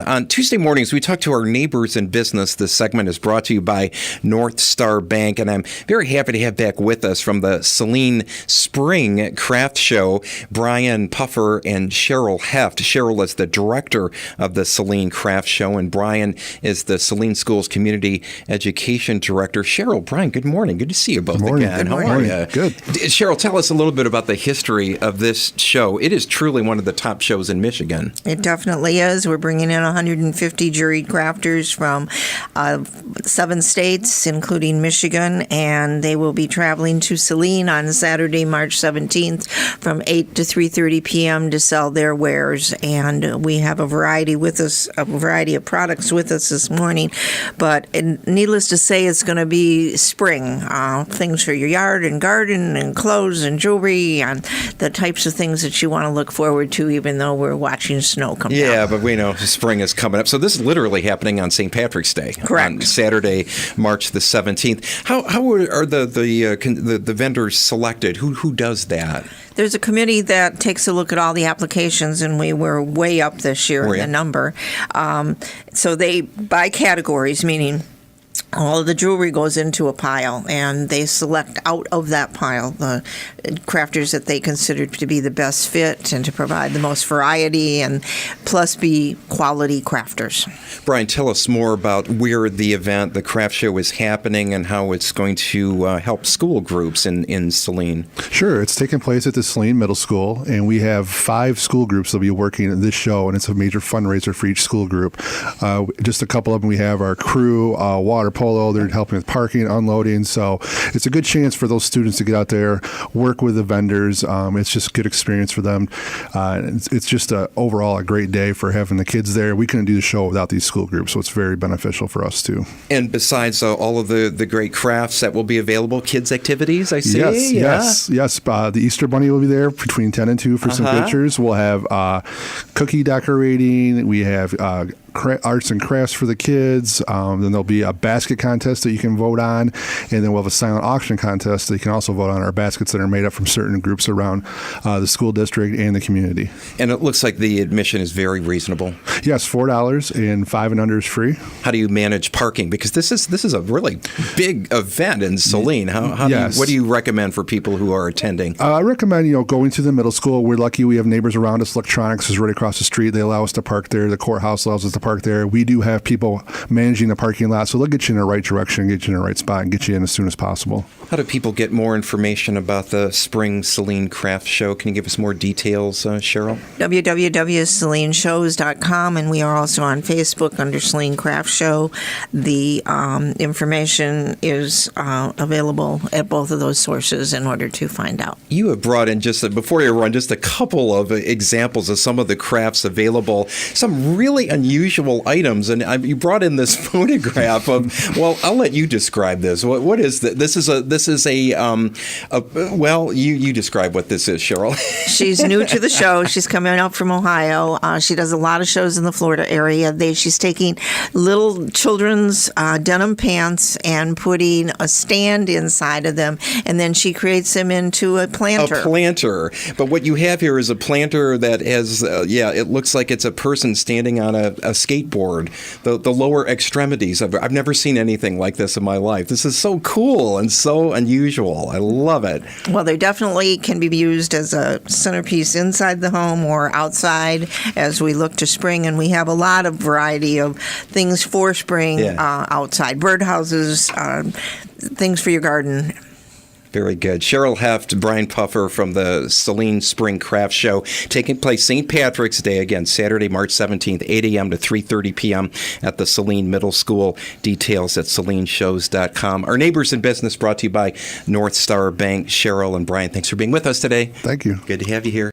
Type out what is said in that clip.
On Tuesday mornings, we talk to our neighbors in business. This segment is brought to you by Northstar Bank, and I'm very happy to have back with us from the Saline Spring Craft Show, Brian Puffer and Cheryl Heft. Cheryl is the director of the Saline Craft Show, and Brian is the Saline Schools Community Education Director. Cheryl, Brian, good morning. Good to see you both again. How are you? Good. Cheryl, tell us a little bit about the history of this show. It is truly one of the top shows in Michigan. It definitely is. We're bringing in 150 juried crafters from 7 states, including Michigan, and they will be traveling to Saline on Saturday, March 17th from 8 to 3:30 p.m. to sell their wares. And we have a variety of products with us this morning. But needless to say, it's going to be spring. Things for your yard and garden and clothes and jewelry and the types of things that you want to look forward to, even though we're watching snow come down. Yeah, but we know spring is coming up. So this is literally happening on St. Patrick's Day. Correct. On Saturday, March the 17th. How are the vendors selected? Who does that? There's a committee that takes a look at all the applications, and we were way up this year in the number. So they, by categories, meaning all of the jewelry goes into a pile, and they select out of that pile the crafters that they consider to be the best fit and to provide the most variety and plus be quality crafters. Brian, tell us more about where the craft show is happening and how it's going to help school groups in Saline. Sure. It's taking place at the Saline Middle School, and we have 5 school groups that will be working at this show, and it's a major fundraiser for each school group. Just a couple of them, we have our crew, water polo, they're helping with parking, unloading, so it's a good chance for those students to get out there, work with the vendors. It's just a good experience for them. It's just overall a great day for having the kids there. We couldn't do the show without these school groups, so it's very beneficial for us too. And besides all of the great crafts that will be available, kids activities, I see. Yes. The Easter Bunny will be there between 10 and 2 for some pictures. We'll have cookie decorating. We have arts and crafts for the kids. Then there'll be a basket contest that you can vote on, and then we'll have a silent auction contest that you can also vote on our baskets that are made up from certain groups around the school district and the community. And it looks like the admission is very reasonable. Yes, $4, and 5 and under is free. How do you manage parking? Because this is a really big event in Saline. What do you recommend for people who are attending? I recommend going to the middle school. We're lucky we have neighbors around us. Electronics is right across the street. They allow us to park there. The courthouse allows us to park there. We do have people managing the parking lot, so they'll get you in the right direction, get you in the right spot, and get you in as soon as possible. How do people get more information about the Spring Saline Craft Show? Can you give us more details, Cheryl? www.salineshows.com, and we are also on Facebook under Saline Craft Show. The information is available at both of those sources in order to find out. You have brought in before you run, just a couple of examples of some of the crafts available, some really unusual items, and you brought in this photograph of. Well, I'll let you describe this. What is this? You describe what this is, Cheryl. She's new to the show. She's coming up from Ohio. She does a lot of shows in the Florida area. She's taking little children's denim pants and putting a stand inside of them, and then she creates them into a planter. A planter. But what you have here is a planter that has, it looks like it's a person standing on a skateboard. The lower extremities. I've never seen anything like this in my life. This is so cool and so unusual. I love it. Well, they definitely can be used as a centerpiece inside the home or outside as we look to spring, and we have a lot of variety of things for spring outside. Birdhouses, things for your garden. Very good. Cheryl Heft, Brian Puffer from the Saline Spring Craft Show, taking place St. Patrick's Day, again, Saturday, March 17th, 8 a.m. to 3:30 p.m. at the Saline Middle School. Details at salineshows.com. Our Neighbors in Business brought to you by Northstar Bank. Cheryl and Brian, thanks for being with us today. Thank you. Good to have you here.